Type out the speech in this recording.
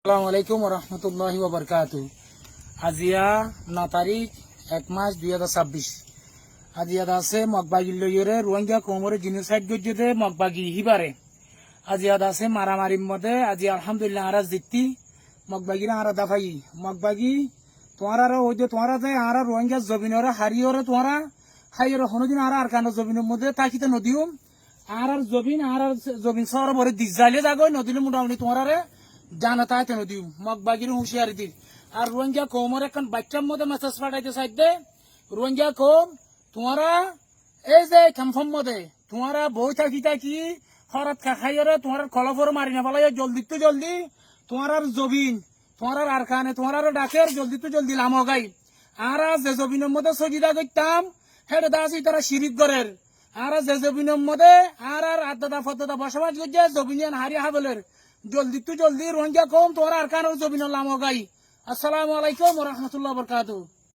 আসসালামু আলাইকুম রহমতুল্লাহি ওবরকাতু। আজিয়া 9 তারিখ 1 মাস 2026। আজিয়া আছে মগবাগি লইরে রোহিঙ্গা কোমরে জিনোসাইড গজ্জতে মগবাগি হিবারে আজিয়া আছে মারামারির মধ্যে আজি আলহামদুলিল্লাহ আরা জিত্তি মগবাগিরা আরা দাফাই মগবাগি তোমারা ওই যে তোমারা যে আরা রোহিঙ্গা জমিনরে হারিয়রে তোমারা হাইরে হনদিন আরা আর কানো জমিনের মধ্যে তাকিতে নদীও আর জমিন সর ভরে দিজাইলে যাগো নদীর মোটামুটি তোমারে জানাতাইতে নদীও মগবাগির হুঁশিয়ারি দিন আর রোহিঙ্গা কোমর এখন বাচ্চার মধ্যে মেসেজ পাঠাইতে চাইতে রোহিঙ্গা কোম তোমারা এই যে ক্যাম্পের মধ্যে তোমারা বই থাকি হরাত খাইরে তোমার কলফর মারি না ফেলাই জলদি তোমার জবিন তোমার আর কানে তোমার ডাকের জলদি লামগাই আর যে জবিনের মধ্যে সজিদা করতাম হেড দাসি তারা শিরিক গরের আর যে জবিনের মধ্যে আর আদাদা ফদাদা বসবাস করছে জবিনিয়ান হারিয়া হাবলের জলদি রোহিঙ্গা কম তোমার আর কানে জবিনের লামগাই। আসসালামু আলাইকুম রহমতুল্লাহ বরকাতু।